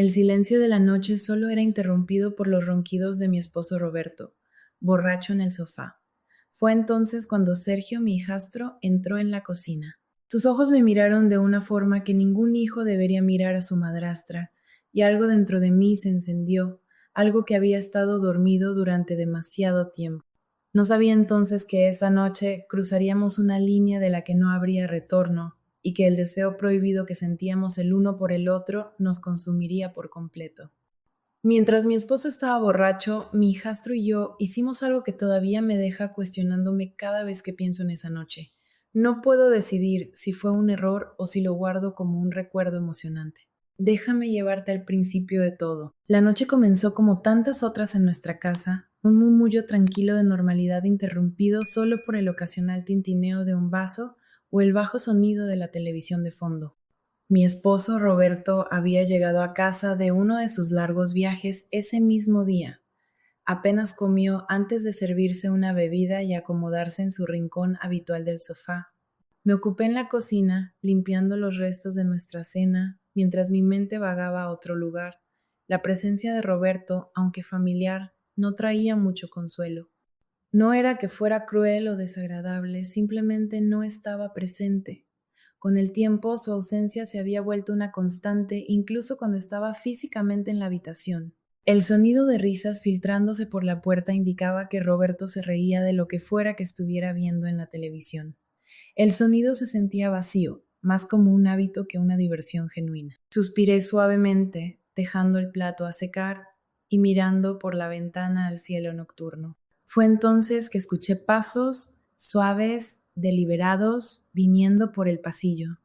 El silencio de la noche solo era interrumpido por los ronquidos de mi esposo Roberto, borracho en el sofá. Fue entonces cuando Sergio, mi hijastro, entró en la cocina. Sus ojos me miraron de una forma que ningún hijo debería mirar a su madrastra, y algo dentro de mí se encendió, algo que había estado dormido durante demasiado tiempo. No sabía entonces que esa noche cruzaríamos una línea de la que no habría retorno, y que el deseo prohibido que sentíamos el uno por el otro nos consumiría por completo. Mientras mi esposo estaba borracho, mi hijastro y yo hicimos algo que todavía me deja cuestionándome cada vez que pienso en esa noche. No puedo decidir si fue un error o si lo guardo como un recuerdo emocionante. Déjame llevarte al principio de todo. La noche comenzó como tantas otras en nuestra casa, un murmullo tranquilo de normalidad interrumpido solo por el ocasional tintineo de un vaso o el bajo sonido de la televisión de fondo. Mi esposo Roberto había llegado a casa de uno de sus largos viajes ese mismo día. Apenas comió antes de servirse una bebida y acomodarse en su rincón habitual del sofá. Me ocupé en la cocina, limpiando los restos de nuestra cena, mientras mi mente vagaba a otro lugar. La presencia de Roberto, aunque familiar, no traía mucho consuelo. No era que fuera cruel o desagradable, simplemente no estaba presente. Con el tiempo, su ausencia se había vuelto una constante, incluso cuando estaba físicamente en la habitación. El sonido de risas filtrándose por la puerta indicaba que Roberto se reía de lo que fuera que estuviera viendo en la televisión. El sonido se sentía vacío, más como un hábito que una diversión genuina. Suspiré suavemente, dejando el plato a secar y mirando por la ventana al cielo nocturno. Fue entonces que escuché pasos suaves, deliberados, viniendo por el pasillo.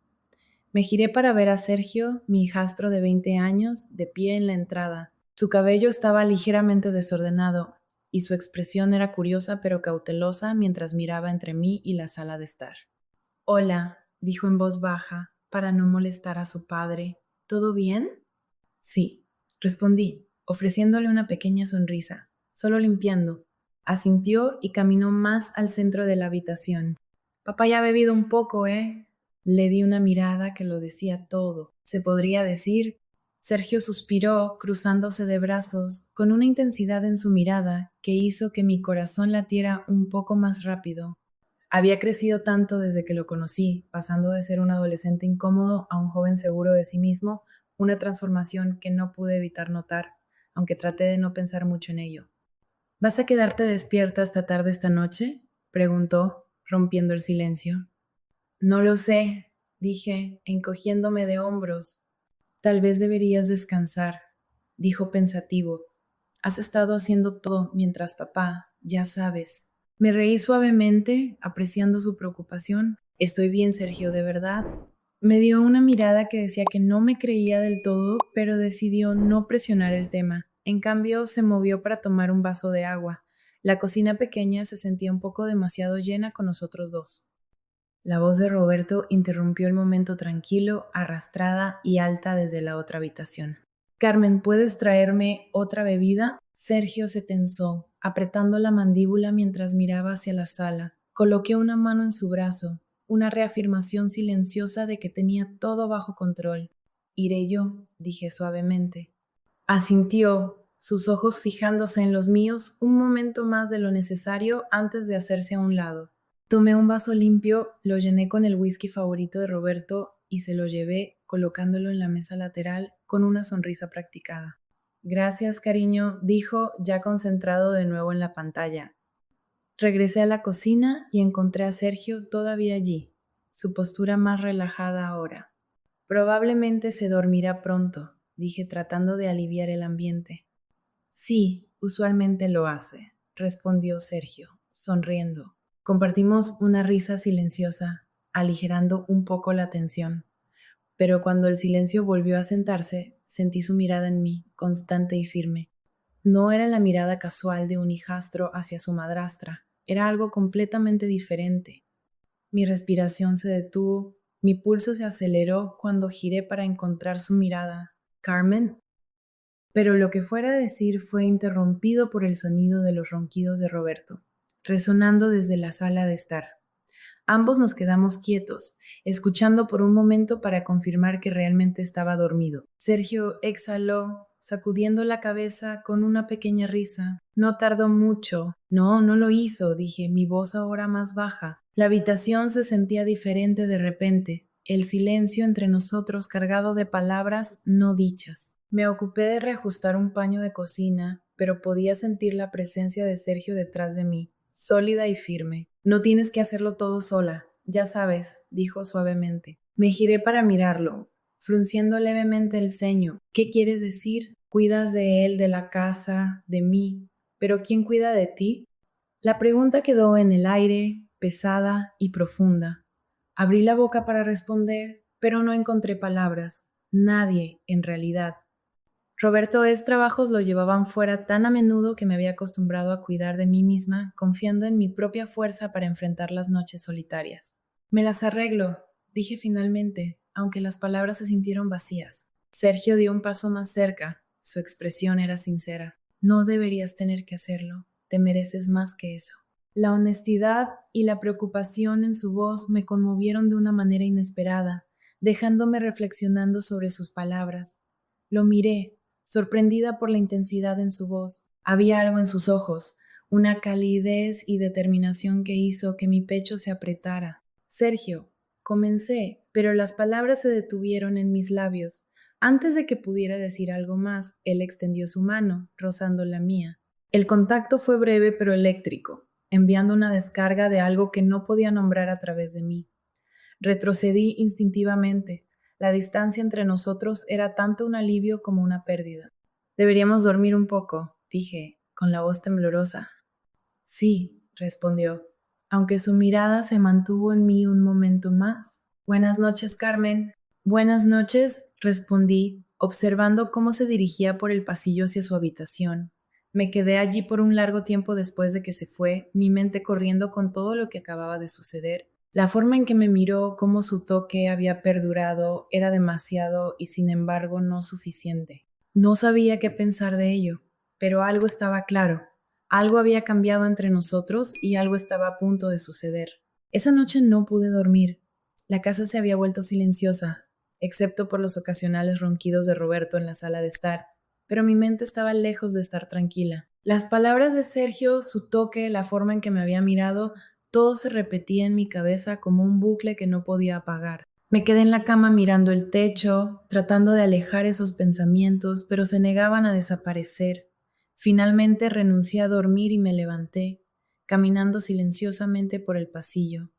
Me giré para ver a Sergio, mi hijastro de 20 años, de pie en la entrada. Su cabello estaba ligeramente desordenado y su expresión era curiosa pero cautelosa mientras miraba entre mí y la sala de estar. Hola, dijo en voz baja, para no molestar a su padre. ¿Todo bien? Sí, respondí, ofreciéndole una pequeña sonrisa, solo limpiando. Asintió y caminó más al centro de la habitación. Papá ya ha bebido un poco, ¿eh? Le di una mirada que lo decía todo. Se podría decir. Sergio suspiró, cruzándose de brazos, con una intensidad en su mirada que hizo que mi corazón latiera un poco más rápido. Había crecido tanto desde que lo conocí, pasando de ser un adolescente incómodo a un joven seguro de sí mismo, una transformación que no pude evitar notar, aunque traté de no pensar mucho en ello. ¿Vas a quedarte despierta hasta tarde esta noche? Preguntó, rompiendo el silencio. No lo sé, dije, encogiéndome de hombros. Tal vez deberías descansar, dijo pensativo. Has estado haciendo todo mientras papá, ya sabes. Me reí suavemente, apreciando su preocupación. Estoy bien, Sergio, de verdad. Me dio una mirada que decía que no me creía del todo, pero decidió no presionar el tema. En cambio, se movió para tomar un vaso de agua. La cocina pequeña se sentía un poco demasiado llena con nosotros dos. La voz de Roberto interrumpió el momento tranquilo, arrastrada y alta desde la otra habitación. Carmen, ¿puedes traerme otra bebida? Sergio se tensó, apretando la mandíbula mientras miraba hacia la sala. Coloqué una mano en su brazo, una reafirmación silenciosa de que tenía todo bajo control. Iré yo, dije suavemente. Asintió, sus ojos fijándose en los míos un momento más de lo necesario antes de hacerse a un lado. Tomé un vaso limpio, lo llené con el whisky favorito de Roberto y se lo llevé colocándolo en la mesa lateral con una sonrisa practicada. Gracias, cariño, dijo, ya concentrado de nuevo en la pantalla. Regresé a la cocina y encontré a Sergio todavía allí, su postura más relajada ahora. Probablemente se dormirá pronto, dije tratando de aliviar el ambiente. Sí, usualmente lo hace, respondió Sergio, sonriendo. Compartimos una risa silenciosa, aligerando un poco la tensión. Pero cuando el silencio volvió a sentarse, sentí su mirada en mí, constante y firme. No era la mirada casual de un hijastro hacia su madrastra, era algo completamente diferente. Mi respiración se detuvo, mi pulso se aceleró cuando giré para encontrar su mirada. Carmen. Pero lo que fuera a decir fue interrumpido por el sonido de los ronquidos de Roberto, resonando desde la sala de estar. Ambos nos quedamos quietos, escuchando por un momento para confirmar que realmente estaba dormido. Sergio exhaló, sacudiendo la cabeza con una pequeña risa. No tardó mucho. No, no lo hizo, dije, mi voz ahora más baja. La habitación se sentía diferente de repente, el silencio entre nosotros cargado de palabras no dichas. Me ocupé de reajustar un paño de cocina, pero podía sentir la presencia de Sergio detrás de mí, sólida y firme. No tienes que hacerlo todo sola, ya sabes, dijo suavemente. Me giré para mirarlo, frunciendo levemente el ceño. ¿Qué quieres decir? Cuidas de él, de la casa, de mí, pero ¿quién cuida de ti? La pregunta quedó en el aire, pesada y profunda. Abrí la boca para responder, pero no encontré palabras. Nadie, en realidad. Roberto S. trabajos lo llevaban fuera tan a menudo que me había acostumbrado a cuidar de mí misma, confiando en mi propia fuerza para enfrentar las noches solitarias. Me las arreglo, dije finalmente, aunque las palabras se sintieron vacías. Sergio dio un paso más cerca. Su expresión era sincera. No deberías tener que hacerlo. Te mereces más que eso. La honestidad y la preocupación en su voz me conmovieron de una manera inesperada, dejándome reflexionando sobre sus palabras. Lo miré, sorprendida por la intensidad en su voz. Había algo en sus ojos, una calidez y determinación que hizo que mi pecho se apretara. Sergio, comencé, pero las palabras se detuvieron en mis labios. Antes de que pudiera decir algo más, él extendió su mano, rozando la mía. El contacto fue breve pero eléctrico, enviando una descarga de algo que no podía nombrar a través de mí. Retrocedí instintivamente. La distancia entre nosotros era tanto un alivio como una pérdida. Deberíamos dormir un poco, dije, con la voz temblorosa. Sí, respondió, aunque su mirada se mantuvo en mí un momento más. Buenas noches, Carmen. Buenas noches, respondí, observando cómo se dirigía por el pasillo hacia su habitación. Me quedé allí por un largo tiempo después de que se fue, mi mente corriendo con todo lo que acababa de suceder. La forma en que me miró, cómo su toque había perdurado, era demasiado y sin embargo no suficiente. No sabía qué pensar de ello, pero algo estaba claro. Algo había cambiado entre nosotros y algo estaba a punto de suceder. Esa noche no pude dormir. La casa se había vuelto silenciosa, excepto por los ocasionales ronquidos de Roberto en la sala de estar, pero mi mente estaba lejos de estar tranquila. Las palabras de Sergio, su toque, la forma en que me había mirado, todo se repetía en mi cabeza como un bucle que no podía apagar. Me quedé en la cama mirando el techo, tratando de alejar esos pensamientos, pero se negaban a desaparecer. Finalmente renuncié a dormir y me levanté, caminando silenciosamente por el pasillo.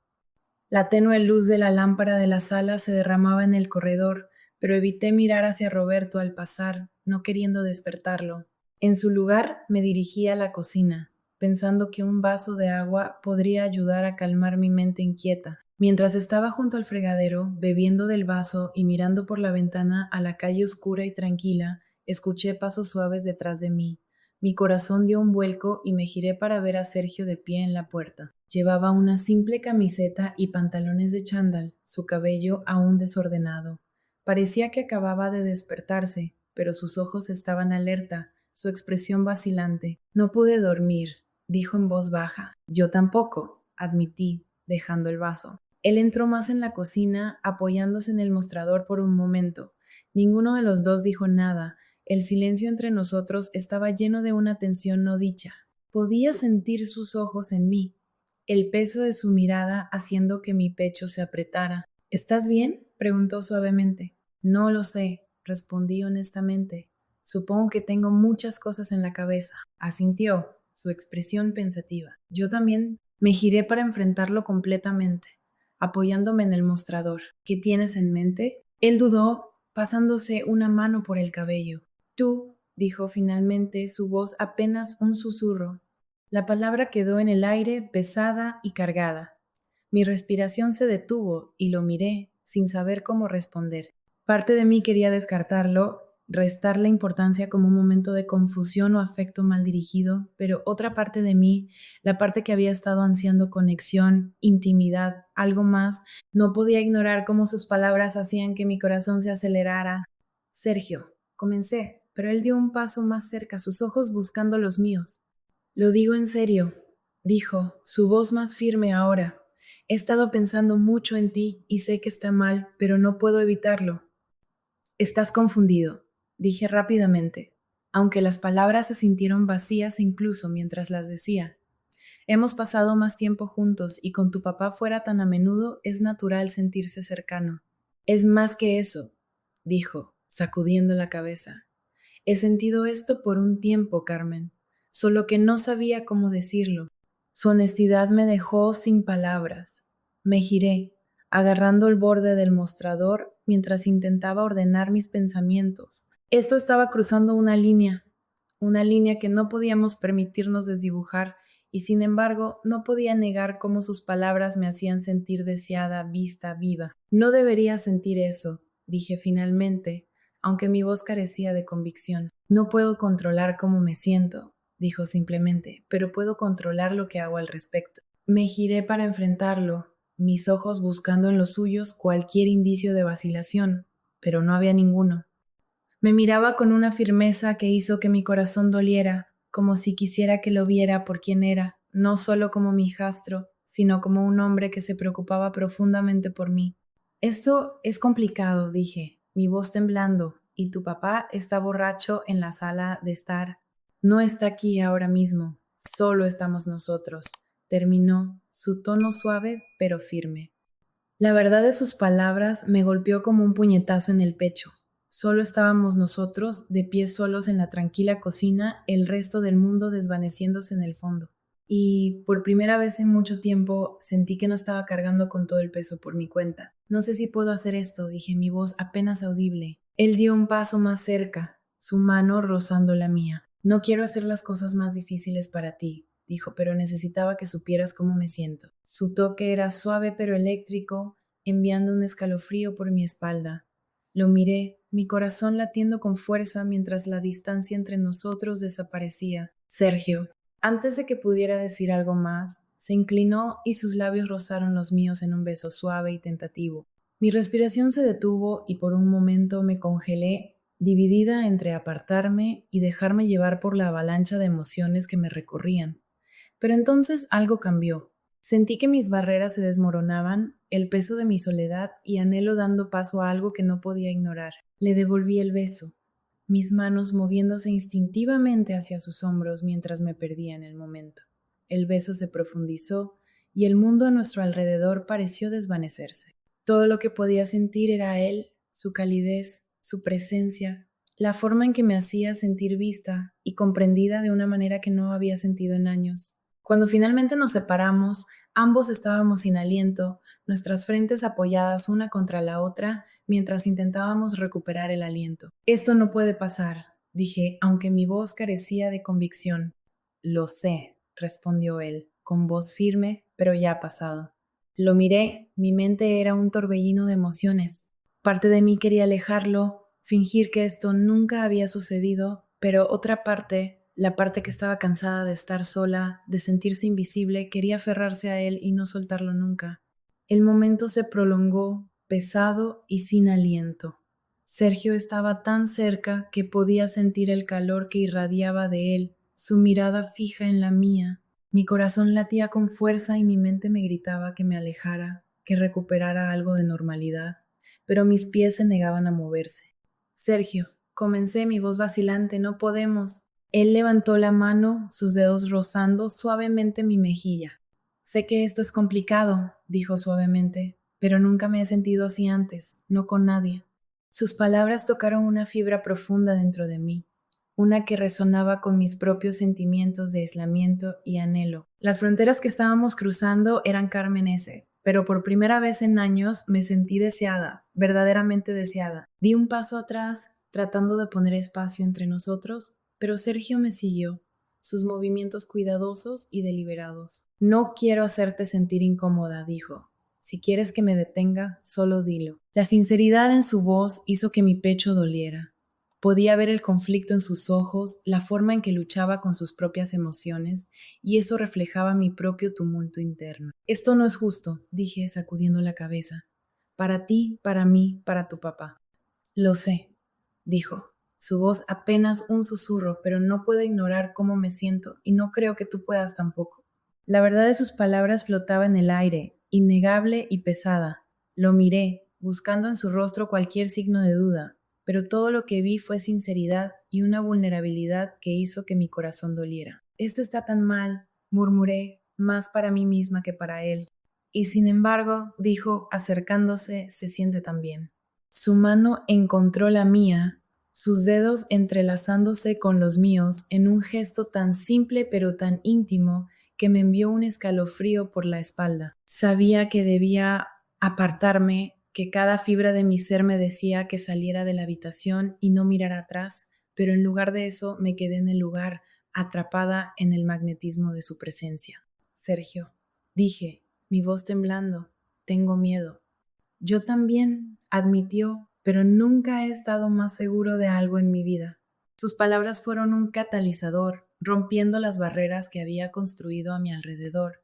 La tenue luz de la lámpara de la sala se derramaba en el corredor, pero evité mirar hacia Roberto al pasar, no queriendo despertarlo. En su lugar me dirigí a la cocina, pensando que un vaso de agua podría ayudar a calmar mi mente inquieta. Mientras estaba junto al fregadero, bebiendo del vaso y mirando por la ventana a la calle oscura y tranquila, escuché pasos suaves detrás de mí. Mi corazón dio un vuelco y me giré para ver a Sergio de pie en la puerta. Llevaba una simple camiseta y pantalones de chándal, su cabello aún desordenado. Parecía que acababa de despertarse, pero sus ojos estaban alerta, su expresión vacilante. No pude dormir, dijo en voz baja. Yo tampoco, admití, dejando el vaso. Él entró más en la cocina, apoyándose en el mostrador por un momento. Ninguno de los dos dijo nada. El silencio entre nosotros estaba lleno de una tensión no dicha. Podía sentir sus ojos en mí, el peso de su mirada haciendo que mi pecho se apretara. ¿Estás bien?, preguntó suavemente. No lo sé, respondí honestamente. Supongo que tengo muchas cosas en la cabeza. Asintió, su expresión pensativa. Yo también me giré para enfrentarlo completamente, apoyándome en el mostrador. ¿Qué tienes en mente? Él dudó, pasándose una mano por el cabello. Tú, dijo finalmente, su voz apenas un susurro. La palabra quedó en el aire, pesada y cargada. Mi respiración se detuvo y lo miré, sin saber cómo responder. Parte de mí quería descartarlo, restarle importancia como un momento de confusión o afecto mal dirigido, pero otra parte de mí, la parte que había estado ansiando conexión, intimidad, algo más, no podía ignorar cómo sus palabras hacían que mi corazón se acelerara. Sergio, comencé, pero él dio un paso más cerca, sus ojos buscando los míos. Lo digo en serio, dijo, su voz más firme ahora. He estado pensando mucho en ti y sé que está mal, pero no puedo evitarlo. Estás confundido, dije rápidamente, aunque las palabras se sintieron vacías incluso mientras las decía. Hemos pasado más tiempo juntos y con tu papá fuera tan a menudo es natural sentirse cercano. Es más que eso, dijo, sacudiendo la cabeza. He sentido esto por un tiempo, Carmen, solo que no sabía cómo decirlo. Su honestidad me dejó sin palabras. Me giré, agarrando el borde del mostrador mientras intentaba ordenar mis pensamientos. Esto estaba cruzando una línea que no podíamos permitirnos desdibujar, y sin embargo no podía negar cómo sus palabras me hacían sentir deseada, vista, viva. No debería sentir eso, dije finalmente, aunque mi voz carecía de convicción. No puedo controlar cómo me siento, dijo simplemente, pero puedo controlar lo que hago al respecto. Me giré para enfrentarlo, mis ojos buscando en los suyos cualquier indicio de vacilación, pero no había ninguno. Me miraba con una firmeza que hizo que mi corazón doliera, como si quisiera que lo viera por quien era, no solo como mi hijastro, sino como un hombre que se preocupaba profundamente por mí. Esto es complicado, dije, mi voz temblando, y tu papá está borracho en la sala de estar. No está aquí ahora mismo, solo estamos nosotros, terminó, su tono suave pero firme. La verdad de sus palabras me golpeó como un puñetazo en el pecho. Solo estábamos nosotros, de pie solos en la tranquila cocina, el resto del mundo desvaneciéndose en el fondo. Y por primera vez en mucho tiempo sentí que no estaba cargando con todo el peso por mi cuenta. No sé si puedo hacer esto, dije, mi voz apenas audible. Él dio un paso más cerca, su mano rozando la mía. No quiero hacer las cosas más difíciles para ti, dijo, pero necesitaba que supieras cómo me siento. Su toque era suave pero eléctrico, enviando un escalofrío por mi espalda. Lo miré, mi corazón latiendo con fuerza mientras la distancia entre nosotros desaparecía. Sergio. Antes de que pudiera decir algo más, se inclinó y sus labios rozaron los míos en un beso suave y tentativo. Mi respiración se detuvo y por un momento me congelé, dividida entre apartarme y dejarme llevar por la avalancha de emociones que me recorrían. Pero entonces algo cambió. Sentí que mis barreras se desmoronaban, el peso de mi soledad y anhelo dando paso a algo que no podía ignorar. Le devolví el beso, mis manos moviéndose instintivamente hacia sus hombros mientras me perdía en el momento. El beso se profundizó y el mundo a nuestro alrededor pareció desvanecerse. Todo lo que podía sentir era él, su calidez, su presencia, la forma en que me hacía sentir vista y comprendida de una manera que no había sentido en años. Cuando finalmente nos separamos, ambos estábamos sin aliento, nuestras frentes apoyadas una contra la otra, mientras intentábamos recuperar el aliento. Esto no puede pasar, dije, aunque mi voz carecía de convicción. Lo sé, respondió él, con voz firme, pero ya ha pasado. Lo miré, mi mente era un torbellino de emociones. Parte de mí quería alejarlo, fingir que esto nunca había sucedido, pero otra parte, la parte que estaba cansada de estar sola, de sentirse invisible, quería aferrarse a él y no soltarlo nunca. El momento se prolongó, pesado y sin aliento. Sergio estaba tan cerca que podía sentir el calor que irradiaba de él, su mirada fija en la mía. Mi corazón latía con fuerza y mi mente me gritaba que me alejara, que recuperara algo de normalidad, pero mis pies se negaban a moverse. Sergio, comencé mi voz vacilante, no podemos. Él levantó la mano, sus dedos rozando suavemente mi mejilla. Sé que esto es complicado, dijo suavemente, pero nunca me he sentido así antes, no con nadie. Sus palabras tocaron una fibra profunda dentro de mí, una que resonaba con mis propios sentimientos de aislamiento y anhelo. Las fronteras que estábamos cruzando eran Carmen S., pero por primera vez en años me sentí deseada, verdaderamente deseada. Di un paso atrás, tratando de poner espacio entre nosotros, pero Sergio me siguió, sus movimientos cuidadosos y deliberados. No quiero hacerte sentir incómoda, dijo. Si quieres que me detenga, solo dilo. La sinceridad en su voz hizo que mi pecho doliera. Podía ver el conflicto en sus ojos, la forma en que luchaba con sus propias emociones, y eso reflejaba mi propio tumulto interno. Esto no es justo, dije, sacudiendo la cabeza. Para ti, para mí, para tu papá. Lo sé, dijo, su voz apenas un susurro, pero no puedo ignorar cómo me siento y no creo que tú puedas tampoco. La verdad de sus palabras flotaba en el aire, innegable y pesada. Lo miré, buscando en su rostro cualquier signo de duda, pero todo lo que vi fue sinceridad y una vulnerabilidad que hizo que mi corazón doliera. Esto está tan mal, murmuré, más para mí misma que para él. Y sin embargo, dijo, acercándose, se siente tan bien. Su mano encontró la mía, sus dedos entrelazándose con los míos en un gesto tan simple pero tan íntimo que me envió un escalofrío por la espalda. Sabía que debía apartarme, que cada fibra de mi ser me decía que saliera de la habitación y no mirara atrás, pero en lugar de eso me quedé en el lugar, atrapada en el magnetismo de su presencia. Sergio, dije, mi voz temblando, tengo miedo. Yo también, admitió, pero nunca he estado más seguro de algo en mi vida. Sus palabras fueron un catalizador, rompiendo las barreras que había construido a mi alrededor.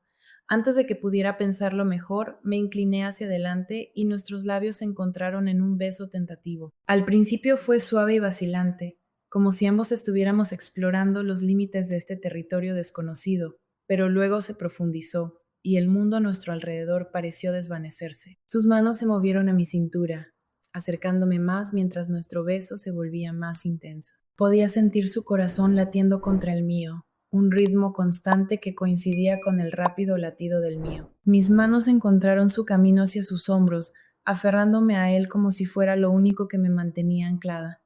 Antes de que pudiera pensarlo mejor, me incliné hacia adelante y nuestros labios se encontraron en un beso tentativo. Al principio fue suave y vacilante, como si ambos estuviéramos explorando los límites de este territorio desconocido, pero luego se profundizó y el mundo a nuestro alrededor pareció desvanecerse. Sus manos se movieron a mi cintura, acercándome más mientras nuestro beso se volvía más intenso. Podía sentir su corazón latiendo contra el mío, un ritmo constante que coincidía con el rápido latido del mío. Mis manos encontraron su camino hacia sus hombros, aferrándome a él como si fuera lo único que me mantenía anclada.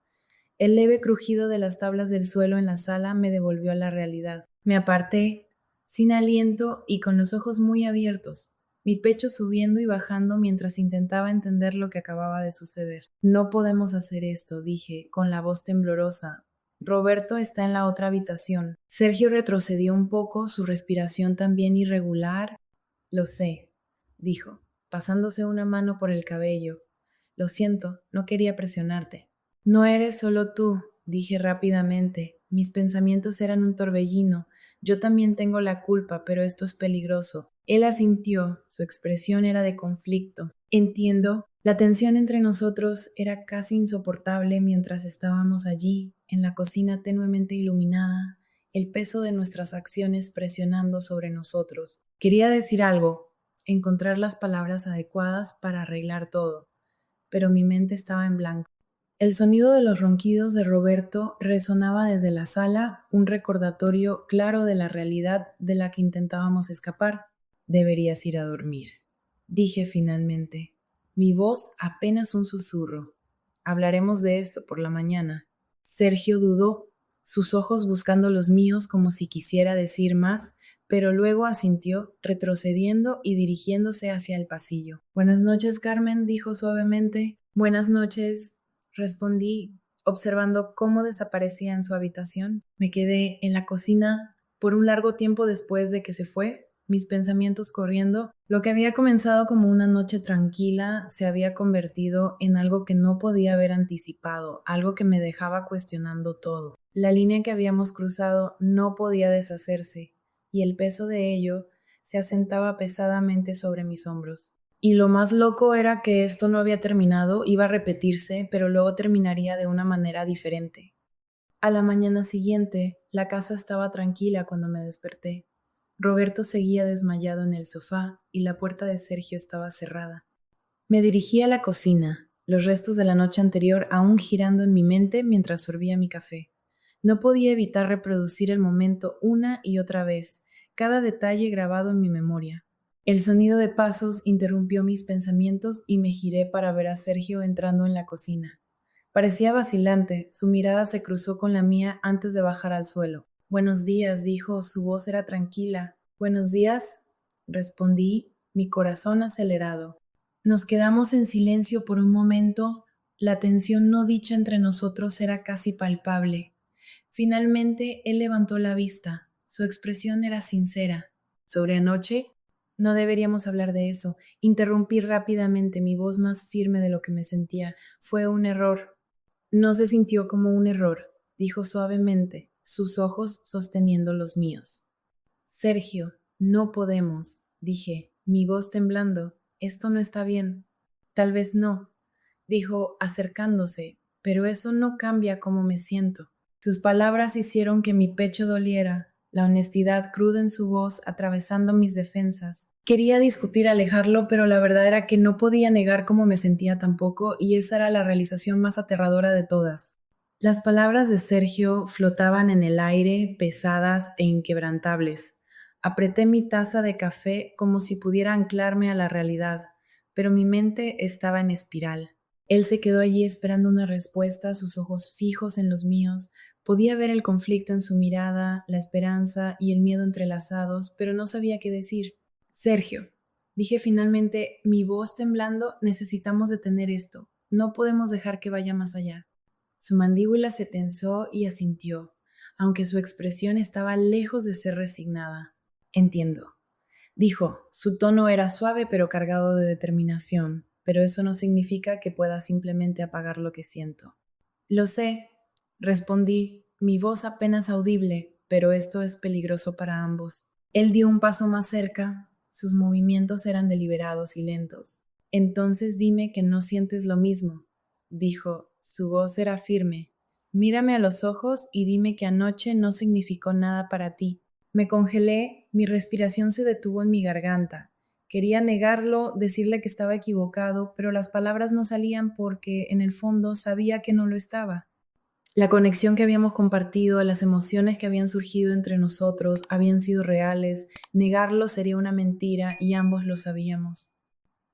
El leve crujido de las tablas del suelo en la sala me devolvió a la realidad. Me aparté, sin aliento y con los ojos muy abiertos, mi pecho subiendo y bajando mientras intentaba entender lo que acababa de suceder. No podemos hacer esto, dije, con la voz temblorosa. Roberto está en la otra habitación. Sergio retrocedió un poco, su respiración también irregular. Lo sé, dijo, pasándose una mano por el cabello. Lo siento, no quería presionarte. No eres solo tú, dije rápidamente. Mis pensamientos eran un torbellino. Yo también tengo la culpa, pero esto es peligroso. Él asintió, su expresión era de conflicto. Entiendo. La tensión entre nosotros era casi insoportable mientras estábamos allí, en la cocina tenuemente iluminada, el peso de nuestras acciones presionando sobre nosotros. Quería decir algo, encontrar las palabras adecuadas para arreglar todo, pero mi mente estaba en blanco. El sonido de los ronquidos de Roberto resonaba desde la sala, un recordatorio claro de la realidad de la que intentábamos escapar. Deberías ir a dormir, dije finalmente, mi voz apenas un susurro. Hablaremos de esto por la mañana. Sergio dudó, sus ojos buscando los míos como si quisiera decir más, pero luego asintió, retrocediendo y dirigiéndose hacia el pasillo. Buenas noches, Carmen, dijo suavemente. Buenas noches, respondí, observando cómo desaparecía en su habitación. Me quedé en la cocina por un largo tiempo después de que se fue, mis pensamientos corriendo. Lo que había comenzado como una noche tranquila se había convertido en algo que no podía haber anticipado, algo que me dejaba cuestionando todo. La línea que habíamos cruzado no podía deshacerse, y el peso de ello se asentaba pesadamente sobre mis hombros. Y lo más loco era que esto no había terminado, iba a repetirse, pero luego terminaría de una manera diferente. A la mañana siguiente, la casa estaba tranquila cuando me desperté. Roberto seguía desmayado en el sofá y la puerta de Sergio estaba cerrada. Me dirigí a la cocina, los restos de la noche anterior aún girando en mi mente mientras sorbía mi café. No podía evitar reproducir el momento una y otra vez, cada detalle grabado en mi memoria. El sonido de pasos interrumpió mis pensamientos y me giré para ver a Sergio entrando en la cocina. Parecía vacilante, su mirada se cruzó con la mía antes de bajar al suelo. Buenos días, dijo, su voz era tranquila. Buenos días, respondí, mi corazón acelerado. Nos quedamos en silencio por un momento, la tensión no dicha entre nosotros era casi palpable. Finalmente, él levantó la vista, su expresión era sincera. ¿Sobre anoche? No deberíamos hablar de eso. Interrumpí rápidamente, mi voz más firme de lo que me sentía. Fue un error. No se sintió como un error, dijo suavemente, sus ojos sosteniendo los míos. Sergio, no podemos, dije, mi voz temblando. Esto no está bien. Tal vez no, dijo acercándose, pero eso no cambia cómo me siento. Sus palabras hicieron que mi pecho doliera, la honestidad cruda en su voz atravesando mis defensas. Quería discutir alejarlo, pero la verdad era que no podía negar cómo me sentía tampoco, y esa era la realización más aterradora de todas. Las palabras de Sergio flotaban en el aire, pesadas e inquebrantables. Apreté mi taza de café como si pudiera anclarme a la realidad, pero mi mente estaba en espiral. Él se quedó allí esperando una respuesta, sus ojos fijos en los míos. Podía ver el conflicto en su mirada, la esperanza y el miedo entrelazados, pero no sabía qué decir. Sergio, dije finalmente, mi voz temblando, necesitamos detener esto. No podemos dejar que vaya más allá. Su mandíbula se tensó y asintió, aunque su expresión estaba lejos de ser resignada. Entiendo, dijo. Su tono era suave pero cargado de determinación, pero eso no significa que pueda simplemente apagar lo que siento. Lo sé, respondí, mi voz apenas audible, pero esto es peligroso para ambos. Él dio un paso más cerca, sus movimientos eran deliberados y lentos. Entonces dime que no sientes lo mismo, dijo, su voz era firme. Mírame a los ojos y dime que anoche no significó nada para ti. Me congelé, mi respiración se detuvo en mi garganta. Quería negarlo, decirle que estaba equivocado, pero las palabras no salían porque, en el fondo, sabía que no lo estaba. La conexión que habíamos compartido, las emociones que habían surgido entre nosotros habían sido reales, negarlo sería una mentira y ambos lo sabíamos.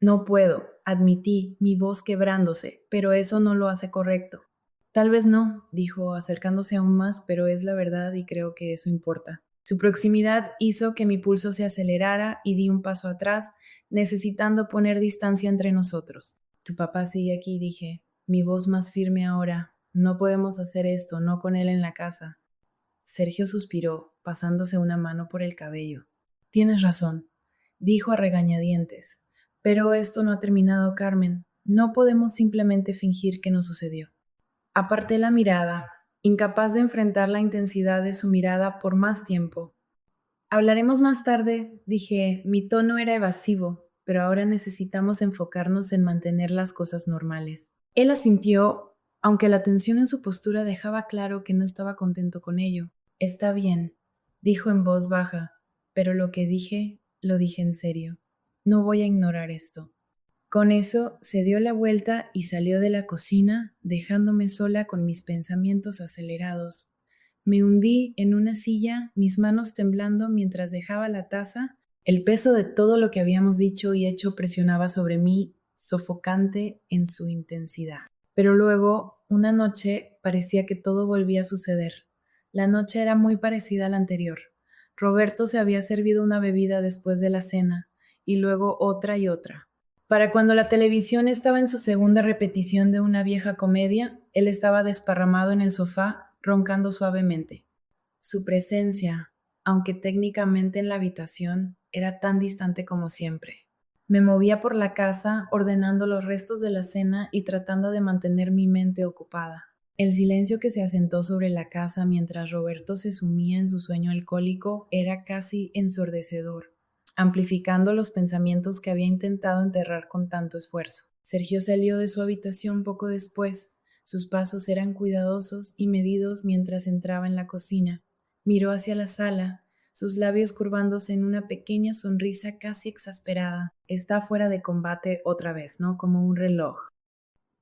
No puedo, admití, mi voz quebrándose, pero eso no lo hace correcto. Tal vez no, dijo, acercándose aún más, pero es la verdad y creo que eso importa. Su proximidad hizo que mi pulso se acelerara y di un paso atrás, necesitando poner distancia entre nosotros. Tu papá sigue aquí, dije, mi voz más firme ahora. No podemos hacer esto, no con él en la casa. Sergio suspiró, pasándose una mano por el cabello. Tienes razón, dijo a regañadientes. Pero esto no ha terminado, Carmen. No podemos simplemente fingir que no sucedió. Aparté la mirada, incapaz de enfrentar la intensidad de su mirada por más tiempo. Hablaremos más tarde, dije, mi tono era evasivo, pero ahora necesitamos enfocarnos en mantener las cosas normales. Él asintió, aunque la tensión en su postura dejaba claro que no estaba contento con ello. Está bien, dijo en voz baja, pero lo que dije, lo dije en serio. No voy a ignorar esto. Con eso se dio la vuelta y salió de la cocina, dejándome sola con mis pensamientos acelerados. Me hundí en una silla, mis manos temblando mientras dejaba la taza. El peso de todo lo que habíamos dicho y hecho presionaba sobre mí, sofocante en su intensidad. Pero luego, una noche, parecía que todo volvía a suceder. La noche era muy parecida a la anterior. Roberto se había servido una bebida después de la cena, y luego otra y otra. Para cuando la televisión estaba en su segunda repetición de una vieja comedia, él estaba desparramado en el sofá, roncando suavemente. Su presencia, aunque técnicamente en la habitación, era tan distante como siempre. Me movía por la casa, ordenando los restos de la cena y tratando de mantener mi mente ocupada. El silencio que se asentó sobre la casa mientras Roberto se sumía en su sueño alcohólico era casi ensordecedor, amplificando los pensamientos que había intentado enterrar con tanto esfuerzo. Sergio salió de su habitación poco después. Sus pasos eran cuidadosos y medidos mientras entraba en la cocina. Miró hacia la sala, sus labios curvándose en una pequeña sonrisa casi exasperada. Está fuera de combate otra vez, ¿no? Como un reloj.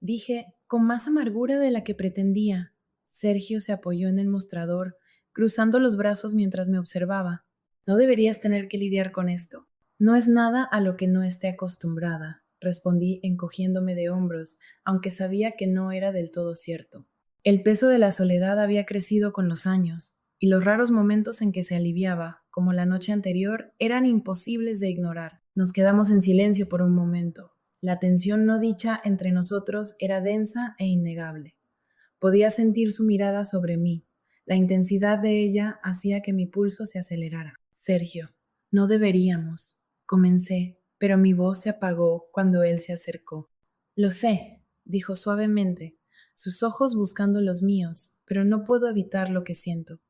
Dije, con más amargura de la que pretendía. Sergio se apoyó en el mostrador, cruzando los brazos mientras me observaba. No deberías tener que lidiar con esto. No es nada a lo que no esté acostumbrada, respondí encogiéndome de hombros, aunque sabía que no era del todo cierto. El peso de la soledad había crecido con los años, y los raros momentos en que se aliviaba, como la noche anterior, eran imposibles de ignorar. Nos quedamos en silencio por un momento. La tensión no dicha entre nosotros era densa e innegable. Podía sentir su mirada sobre mí. La intensidad de ella hacía que mi pulso se acelerara. Sergio, no deberíamos. Comencé, pero mi voz se apagó cuando él se acercó. Lo sé, dijo suavemente, sus ojos buscando los míos, pero no puedo evitar lo que siento.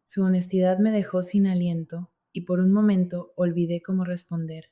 Su honestidad me dejó sin aliento y por un momento olvidé cómo responder.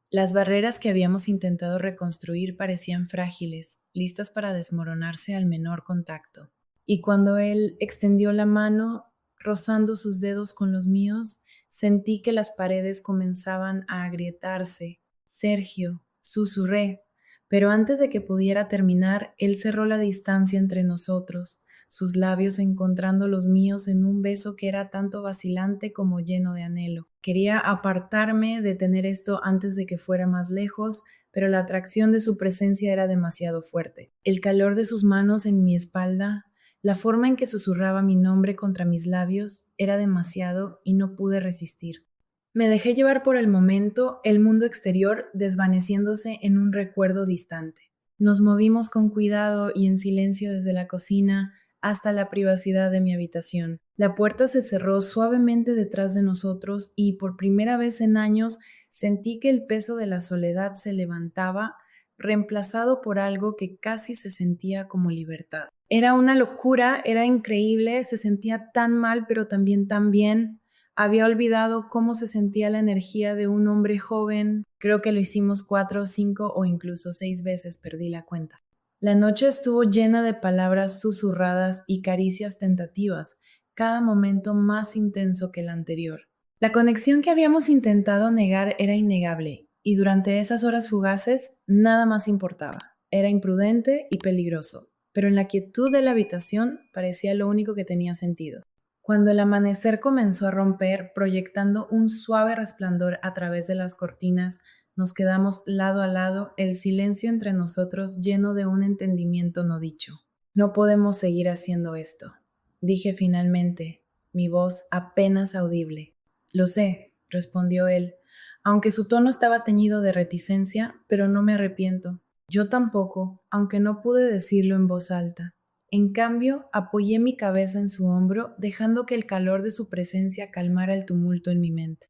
Las barreras que habíamos intentado reconstruir parecían frágiles, listas para desmoronarse al menor contacto. Y cuando él extendió la mano, rozando sus dedos con los míos, sentí que las paredes comenzaban a agrietarse. Sergio, susurré, pero antes de que pudiera terminar, él cerró la distancia entre nosotros, sus labios encontrando los míos en un beso que era tanto vacilante como lleno de anhelo. Quería apartarme de tener esto antes de que fuera más lejos, pero la atracción de su presencia era demasiado fuerte. El calor de sus manos en mi espalda, la forma en que susurraba mi nombre contra mis labios, era demasiado y no pude resistir. Me dejé llevar por el momento, el mundo exterior desvaneciéndose en un recuerdo distante. Nos movimos con cuidado y en silencio desde la cocina hasta la privacidad de mi habitación. La puerta se cerró suavemente detrás de nosotros y por primera vez en años sentí que el peso de la soledad se levantaba, reemplazado por algo que casi se sentía como libertad. Era una locura, era increíble, se sentía tan mal pero también tan bien. Había olvidado cómo se sentía la energía de un hombre joven. Creo que lo hicimos 4, 5 o incluso 6 veces, perdí la cuenta. La noche estuvo llena de palabras susurradas y caricias tentativas, cada momento más intenso que el anterior. La conexión que habíamos intentado negar era innegable, y durante esas horas fugaces nada más importaba. Era imprudente y peligroso, pero en la quietud de la habitación parecía lo único que tenía sentido. Cuando el amanecer comenzó a romper, proyectando un suave resplandor a través de las cortinas, nos quedamos lado a lado, el silencio entre nosotros lleno de un entendimiento no dicho. No podemos seguir haciendo esto, dije finalmente, mi voz apenas audible. Lo sé, respondió él, aunque su tono estaba teñido de reticencia, pero no me arrepiento. Yo tampoco, aunque no pude decirlo en voz alta. En cambio, apoyé mi cabeza en su hombro, dejando que el calor de su presencia calmara el tumulto en mi mente.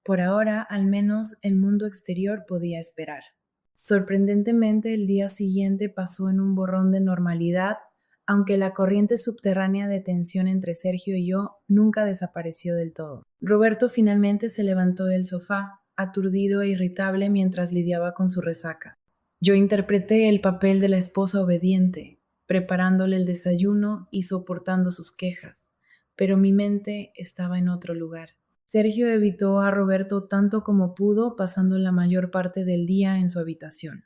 Por ahora, al menos, el mundo exterior podía esperar. Sorprendentemente, el día siguiente pasó en un borrón de normalidad, aunque la corriente subterránea de tensión entre Sergio y yo nunca desapareció del todo. Roberto finalmente se levantó del sofá, aturdido e irritable mientras lidiaba con su resaca. Yo interpreté el papel de la esposa obediente, preparándole el desayuno y soportando sus quejas, pero mi mente estaba en otro lugar. Sergio evitó a Roberto tanto como pudo, pasando la mayor parte del día en su habitación.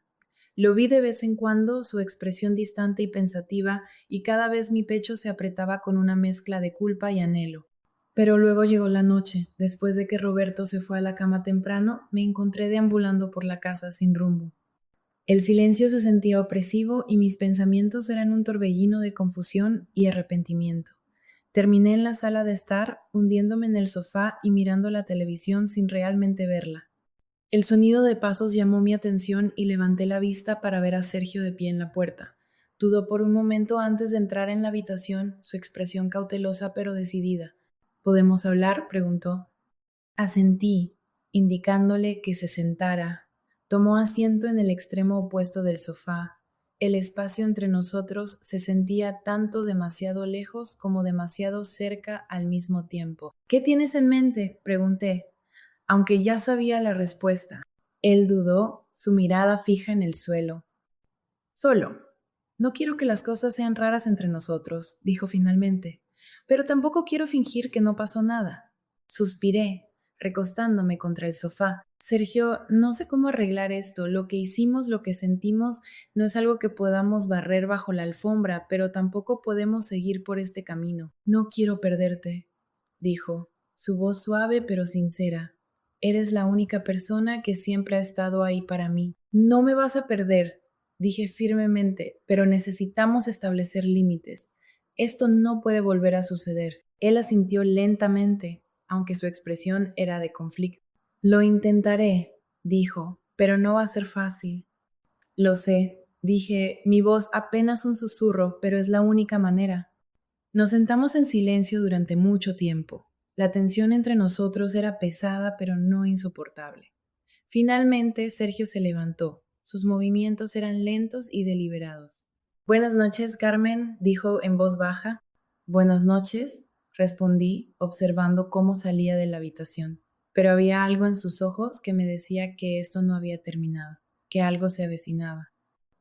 Lo vi de vez en cuando, su expresión distante y pensativa, y cada vez mi pecho se apretaba con una mezcla de culpa y anhelo. Pero luego llegó la noche. Después de que Roberto se fue a la cama temprano, me encontré deambulando por la casa sin rumbo. El silencio se sentía opresivo y mis pensamientos eran un torbellino de confusión y arrepentimiento. Terminé en la sala de estar, hundiéndome en el sofá y mirando la televisión sin realmente verla. El sonido de pasos llamó mi atención y levanté la vista para ver a Sergio de pie en la puerta. Dudó por un momento antes de entrar en la habitación, su expresión cautelosa pero decidida. ¿Podemos hablar?, preguntó. Asentí, indicándole que se sentara. Tomó asiento en el extremo opuesto del sofá. El espacio entre nosotros se sentía tanto demasiado lejos como demasiado cerca al mismo tiempo. ¿Qué tienes en mente?, pregunté, aunque ya sabía la respuesta. Él dudó, su mirada fija en el suelo. Solo. No quiero que las cosas sean raras entre nosotros, dijo finalmente, pero tampoco quiero fingir que no pasó nada. Suspiré, recostándome contra el sofá. Sergio, no sé cómo arreglar esto. Lo que hicimos, lo que sentimos, no es algo que podamos barrer bajo la alfombra, pero tampoco podemos seguir por este camino. No quiero perderte, dijo, su voz suave pero sincera. Eres la única persona que siempre ha estado ahí para mí. No me vas a perder, dije firmemente, pero necesitamos establecer límites. Esto no puede volver a suceder. Él asintió lentamente, aunque su expresión era de conflicto. Lo intentaré, dijo, pero no va a ser fácil. Lo sé, dije, mi voz apenas un susurro, pero es la única manera. Nos sentamos en silencio durante mucho tiempo. La tensión entre nosotros era pesada, pero no insoportable. Finalmente, Sergio se levantó. Sus movimientos eran lentos y deliberados. Buenas noches, Carmen, dijo en voz baja. Buenas noches, respondí, observando cómo salía de la habitación. Pero había algo en sus ojos que me decía que esto no había terminado, que algo se avecinaba.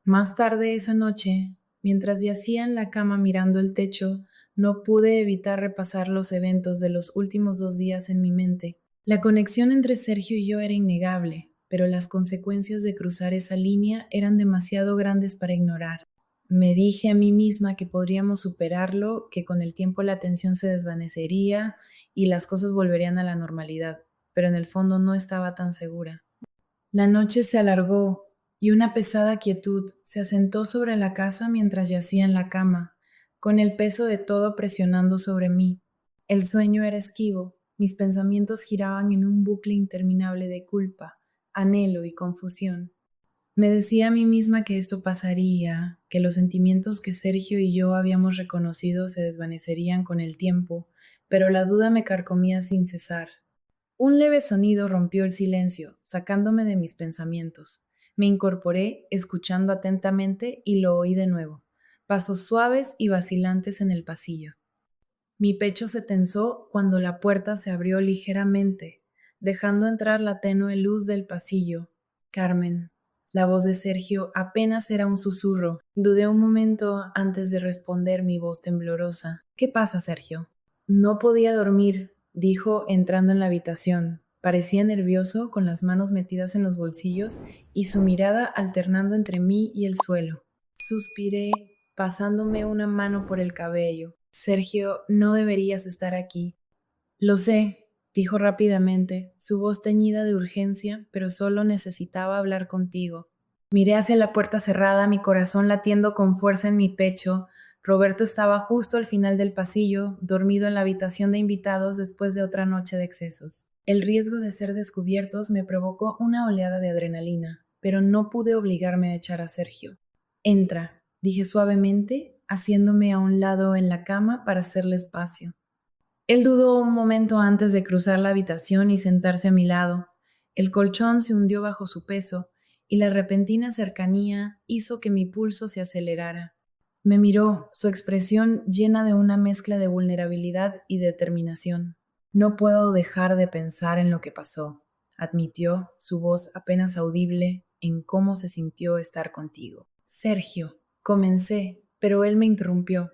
Más tarde esa noche, mientras yacía en la cama mirando el techo, No pude evitar repasar los eventos de los últimos 2 días en mi mente. La conexión entre Sergio y yo era innegable, pero las consecuencias de cruzar esa línea eran demasiado grandes para ignorar. Me dije a mí misma que podríamos superarlo, que con el tiempo la tensión se desvanecería y las cosas volverían a la normalidad, pero en el fondo no estaba tan segura. La noche se alargó y una pesada quietud se asentó sobre la casa mientras yacía en la cama, con el peso de todo presionando sobre mí. El sueño era esquivo, mis pensamientos giraban en un bucle interminable de culpa, anhelo y confusión. Me decía a mí misma que esto pasaría, que los sentimientos que Sergio y yo habíamos reconocido se desvanecerían con el tiempo, pero la duda me carcomía sin cesar. Un leve sonido rompió el silencio, sacándome de mis pensamientos. Me incorporé, escuchando atentamente, y lo oí de nuevo. Pasos suaves y vacilantes en el pasillo. Mi pecho se tensó cuando la puerta se abrió ligeramente, dejando entrar la tenue luz del pasillo. Carmen. La voz de Sergio apenas era un susurro. Dudé un momento antes de responder mi voz temblorosa. ¿Qué pasa, Sergio? No podía dormir, dijo entrando en la habitación. Parecía nervioso, con las manos metidas en los bolsillos y su mirada alternando entre mí y el suelo. Suspiré, pasándome una mano por el cabello. Sergio, no deberías estar aquí. Lo sé, dijo rápidamente, su voz teñida de urgencia, pero solo necesitaba hablar contigo. Miré hacia la puerta cerrada, mi corazón latiendo con fuerza en mi pecho. Roberto estaba justo al final del pasillo, dormido en la habitación de invitados después de otra noche de excesos. El riesgo de ser descubiertos me provocó una oleada de adrenalina, pero no pude obligarme a echar a Sergio. Entra, dije suavemente, haciéndome a un lado en la cama para hacerle espacio. Él dudó un momento antes de cruzar la habitación y sentarse a mi lado. El colchón se hundió bajo su peso y la repentina cercanía hizo que mi pulso se acelerara. Me miró, su expresión llena de una mezcla de vulnerabilidad y determinación. No puedo dejar de pensar en lo que pasó, admitió, su voz apenas audible, en cómo se sintió estar contigo. Sergio, comencé, pero él me interrumpió.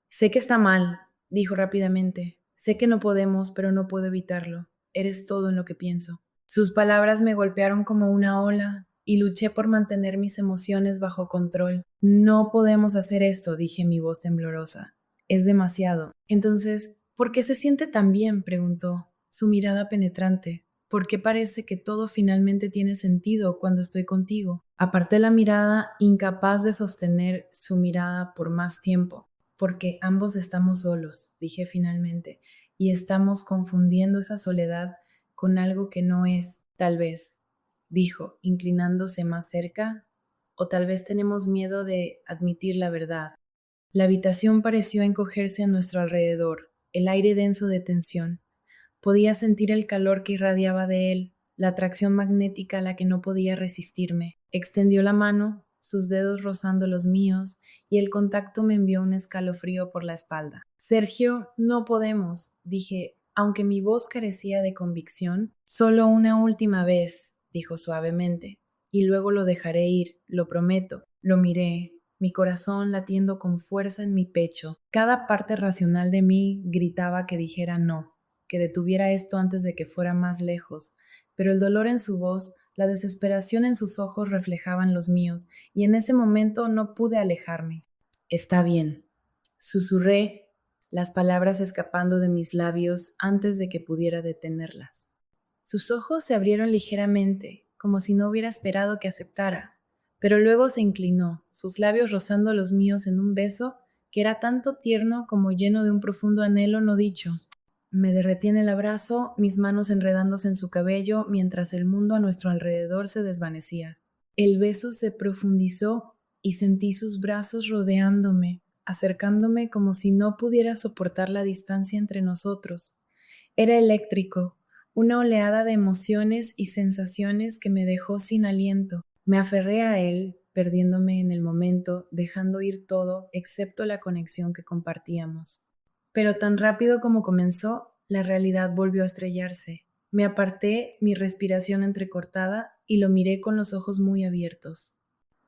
Sé que está mal, dijo rápidamente. Sé que no podemos, pero no puedo evitarlo. Eres todo en lo que pienso. Sus palabras me golpearon como una ola y luché por mantener mis emociones bajo control. No podemos hacer esto, dije mi voz temblorosa. Es demasiado. Entonces, ¿por qué se siente tan bien? Preguntó, su mirada penetrante. ¿Por qué parece que todo finalmente tiene sentido cuando estoy contigo? Aparté la mirada, incapaz de sostener su mirada por más tiempo. Porque ambos estamos solos, dije finalmente, y estamos confundiendo esa soledad con algo que no es, tal vez, dijo, inclinándose más cerca, o tal vez tenemos miedo de admitir la verdad. La habitación pareció encogerse a nuestro alrededor, el aire denso de tensión. Podía sentir el calor que irradiaba de él, la atracción magnética a la que no podía resistirme. Extendió la mano, sus dedos rozando los míos, y el contacto me envió un escalofrío por la espalda. Sergio, no podemos, dije, aunque mi voz carecía de convicción. Solo una última vez, dijo suavemente, y luego lo dejaré ir, lo prometo. Lo miré, mi corazón latiendo con fuerza en mi pecho. Cada parte racional de mí gritaba que dijera no, que detuviera esto antes de que fuera más lejos, pero el dolor en su voz, la desesperación en sus ojos reflejaban los míos, y en ese momento no pude alejarme. Está bien, susurré, las palabras escapando de mis labios antes de que pudiera detenerlas. Sus ojos se abrieron ligeramente, como si no hubiera esperado que aceptara, pero luego se inclinó, sus labios rozando los míos en un beso que era tanto tierno como lleno de un profundo anhelo no dicho. Me derretí en el abrazo, mis manos enredándose en su cabello mientras el mundo a nuestro alrededor se desvanecía. El beso se profundizó y sentí sus brazos rodeándome, acercándome como si no pudiera soportar la distancia entre nosotros. Era eléctrico, una oleada de emociones y sensaciones que me dejó sin aliento. Me aferré a él, perdiéndome en el momento, dejando ir todo excepto la conexión que compartíamos. Pero tan rápido como comenzó, la realidad volvió a estrellarse. Me aparté, mi respiración entrecortada, y lo miré con los ojos muy abiertos.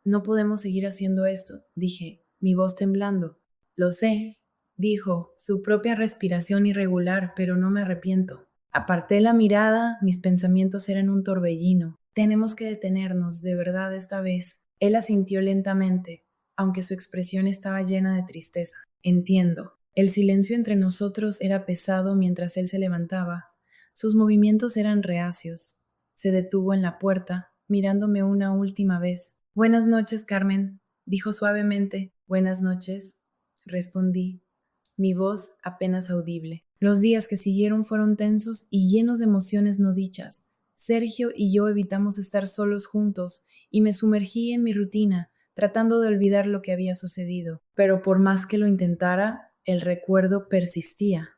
No podemos seguir haciendo esto, dije, mi voz temblando. Lo sé, dijo, su propia respiración irregular, pero no me arrepiento. Aparté la mirada, mis pensamientos eran un torbellino. Tenemos que detenernos, de verdad, esta vez. Él asintió lentamente, aunque su expresión estaba llena de tristeza. Entiendo. El silencio entre nosotros era pesado mientras él se levantaba. Sus movimientos eran reacios. Se detuvo en la puerta, mirándome una última vez. Buenas noches, Carmen, dijo suavemente. Buenas noches, respondí, mi voz apenas audible. Los días que siguieron fueron tensos y llenos de emociones no dichas. Sergio y yo evitamos estar solos juntos y me sumergí en mi rutina, tratando de olvidar lo que había sucedido. Pero por más que lo intentara, el recuerdo persistía,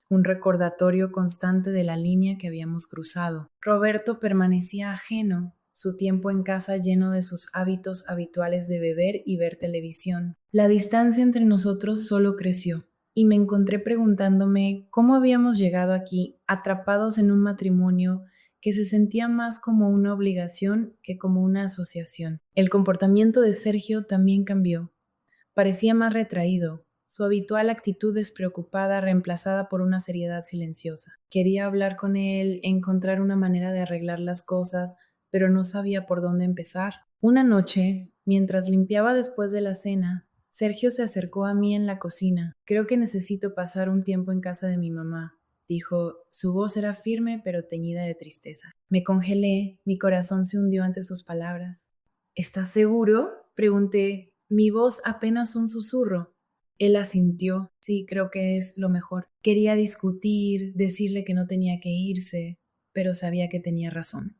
un recordatorio constante de la línea que habíamos cruzado. Roberto permanecía ajeno, su tiempo en casa lleno de sus hábitos habituales de beber y ver televisión. La distancia entre nosotros solo creció, y me encontré preguntándome cómo habíamos llegado aquí, atrapados en un matrimonio que se sentía más como una obligación que como una asociación. El comportamiento de Sergio también cambió. Parecía más retraído, su habitual actitud despreocupada reemplazada por una seriedad silenciosa. Quería hablar con él, encontrar una manera de arreglar las cosas, pero no sabía por dónde empezar. Una noche, mientras limpiaba después de la cena, Sergio se acercó a mí en la cocina. Creo que necesito pasar un tiempo en casa de mi mamá, dijo. Su voz era firme pero teñida de tristeza. Me congelé, mi corazón se hundió ante sus palabras. ¿Estás seguro?, pregunté, mi voz apenas un susurro. Él asintió. Sí, creo que es lo mejor. Quería discutir, decirle que no tenía que irse, pero sabía que tenía razón.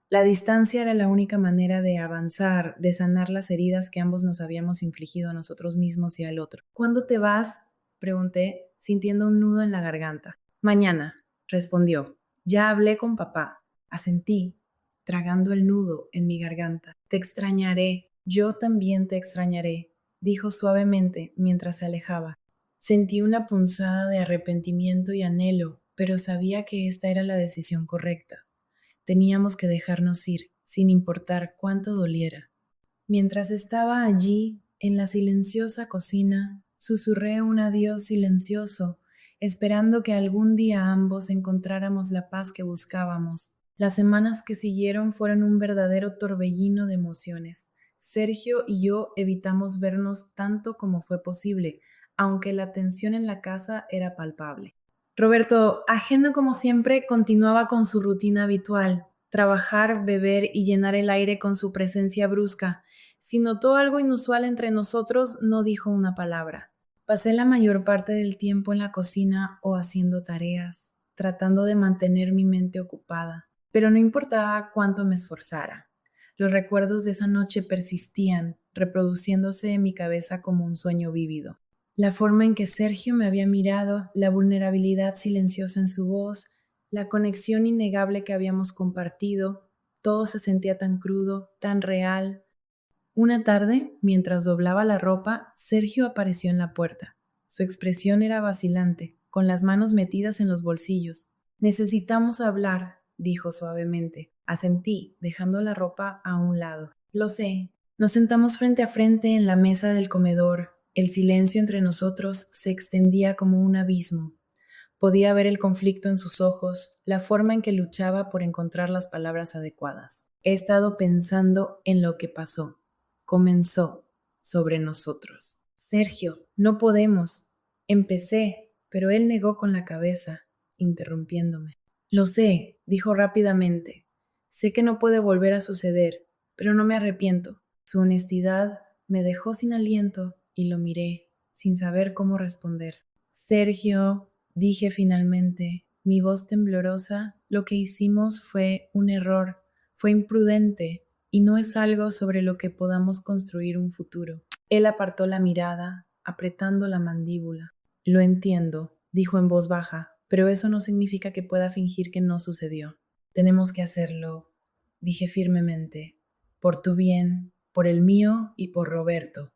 La distancia era la única manera de avanzar, de sanar las heridas que ambos nos habíamos infligido a nosotros mismos y al otro. ¿Cuándo te vas?, pregunté, sintiendo un nudo en la garganta. Mañana, respondió. Ya hablé con papá. Asentí, tragando el nudo en mi garganta. Te extrañaré. Yo también te extrañaré, dijo suavemente mientras se alejaba. Sentí una punzada de arrepentimiento y anhelo, pero sabía que esta era la decisión correcta. Teníamos que dejarnos ir, sin importar cuánto doliera. Mientras estaba allí, en la silenciosa cocina, susurré un adiós silencioso, esperando que algún día ambos encontráramos la paz que buscábamos. Las semanas que siguieron fueron un verdadero torbellino de emociones. Sergio y yo evitamos vernos tanto como fue posible, aunque la tensión en la casa era palpable. Roberto, ajeno como siempre, continuaba con su rutina habitual, trabajar, beber y llenar el aire con su presencia brusca. Si notó algo inusual entre nosotros, no dijo una palabra. Pasé la mayor parte del tiempo en la cocina o haciendo tareas, tratando de mantener mi mente ocupada, pero no importaba cuánto me esforzara. Los recuerdos de esa noche persistían, reproduciéndose en mi cabeza como un sueño vívido. La forma en que Sergio me había mirado, la vulnerabilidad silenciosa en su voz, la conexión innegable que habíamos compartido, todo se sentía tan crudo, tan real. Una tarde, mientras doblaba la ropa, Sergio apareció en la puerta. Su expresión era vacilante, con las manos metidas en los bolsillos. Necesitamos hablar, dijo suavemente. Asentí, dejando la ropa a un lado. Lo sé. Nos sentamos frente a frente en la mesa del comedor. El silencio entre nosotros se extendía como un abismo. Podía ver el conflicto en sus ojos, la forma en que luchaba por encontrar las palabras adecuadas. He estado pensando en lo que pasó. Comenzó sobre nosotros. Sergio, no podemos. Empecé, pero él negó con la cabeza, interrumpiéndome. Lo sé, dijo rápidamente. Sé que no puede volver a suceder, pero no me arrepiento. Su honestidad me dejó sin aliento y lo miré, sin saber cómo responder. Sergio, dije finalmente, mi voz temblorosa, lo que hicimos fue un error, fue imprudente y no es algo sobre lo que podamos construir un futuro. Él apartó la mirada, apretando la mandíbula. Lo entiendo, dijo en voz baja, pero eso no significa que pueda fingir que no sucedió. Tenemos que hacerlo, dije firmemente, por tu bien, por el mío y por Roberto.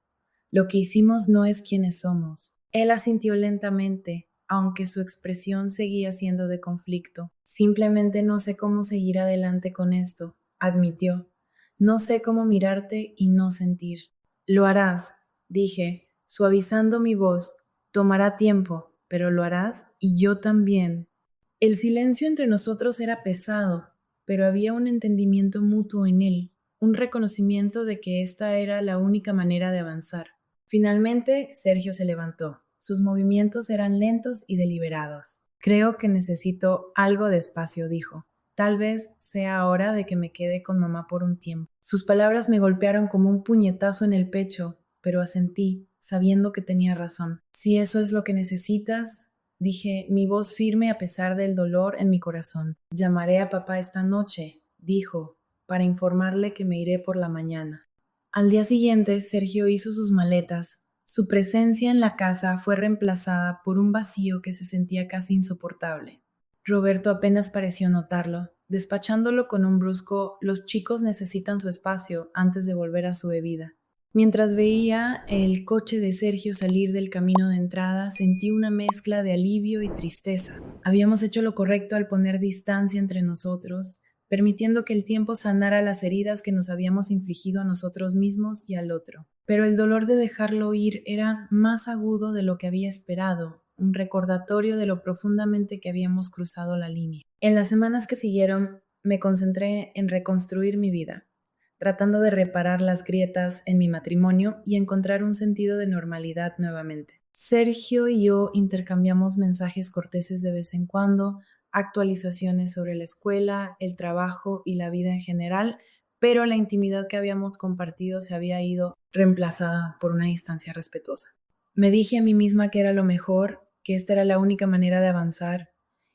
Lo que hicimos no es quienes somos. Él asintió lentamente, aunque su expresión seguía siendo de conflicto. Simplemente no sé cómo seguir adelante con esto, admitió. No sé cómo mirarte y no sentir. Lo harás, dije, suavizando mi voz, Tomará tiempo, pero lo harás y yo también. El silencio entre nosotros era pesado, pero había un entendimiento mutuo en él, un reconocimiento de que esta era la única manera de avanzar. Finalmente, Sergio se levantó. Sus movimientos eran lentos y deliberados. Creo que necesito algo de espacio, dijo. Tal vez sea hora de que me quede con mamá por un tiempo. Sus palabras me golpearon como un puñetazo en el pecho, pero asentí, sabiendo que tenía razón. Si eso es lo que necesitas, dije, mi voz firme a pesar del dolor en mi corazón. Llamaré a papá esta noche, dijo, para informarle que me iré por la mañana. Al día siguiente, Sergio hizo sus maletas. Su presencia en la casa fue reemplazada por un vacío que se sentía casi insoportable. Roberto apenas pareció notarlo. Despachándolo con un brusco, los chicos necesitan su espacio antes de volver a su bebida. Mientras veía el coche de Sergio salir del camino de entrada, sentí una mezcla de alivio y tristeza. Habíamos hecho lo correcto al poner distancia entre nosotros, permitiendo que el tiempo sanara las heridas que nos habíamos infligido a nosotros mismos y al otro. Pero el dolor de dejarlo ir era más agudo de lo que había esperado, un recordatorio de lo profundamente que habíamos cruzado la línea. En las semanas que siguieron, me concentré en reconstruir mi vida, tratando de reparar las grietas en mi matrimonio y encontrar un sentido de normalidad nuevamente. Sergio y yo intercambiamos mensajes corteses de vez en cuando, actualizaciones sobre la escuela, el trabajo y la vida en general, pero la intimidad que habíamos compartido se había ido reemplazada por una distancia respetuosa. Me dije a mí misma que era lo mejor, que esta era la única manera de avanzar,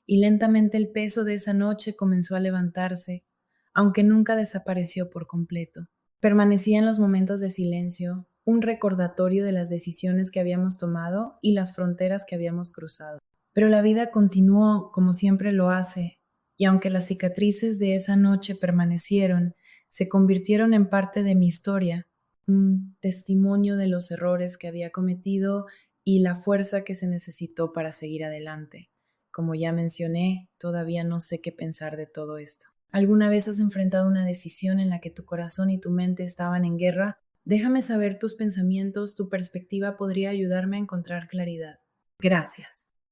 y lentamente el peso de esa noche comenzó a levantarse, aunque nunca desapareció por completo. Permanecía en los momentos de silencio, un recordatorio de las decisiones que habíamos tomado y las fronteras que habíamos cruzado. Pero la vida continuó como siempre lo hace, y aunque las cicatrices de esa noche permanecieron, se convirtieron en parte de mi historia, un testimonio de los errores que había cometido y la fuerza que se necesitó para seguir adelante. Como ya mencioné, todavía no sé qué pensar de todo esto. ¿Alguna vez has enfrentado una decisión en la que tu corazón y tu mente estaban en guerra? Déjame saber tus pensamientos, tu perspectiva podría ayudarme a encontrar claridad. Gracias.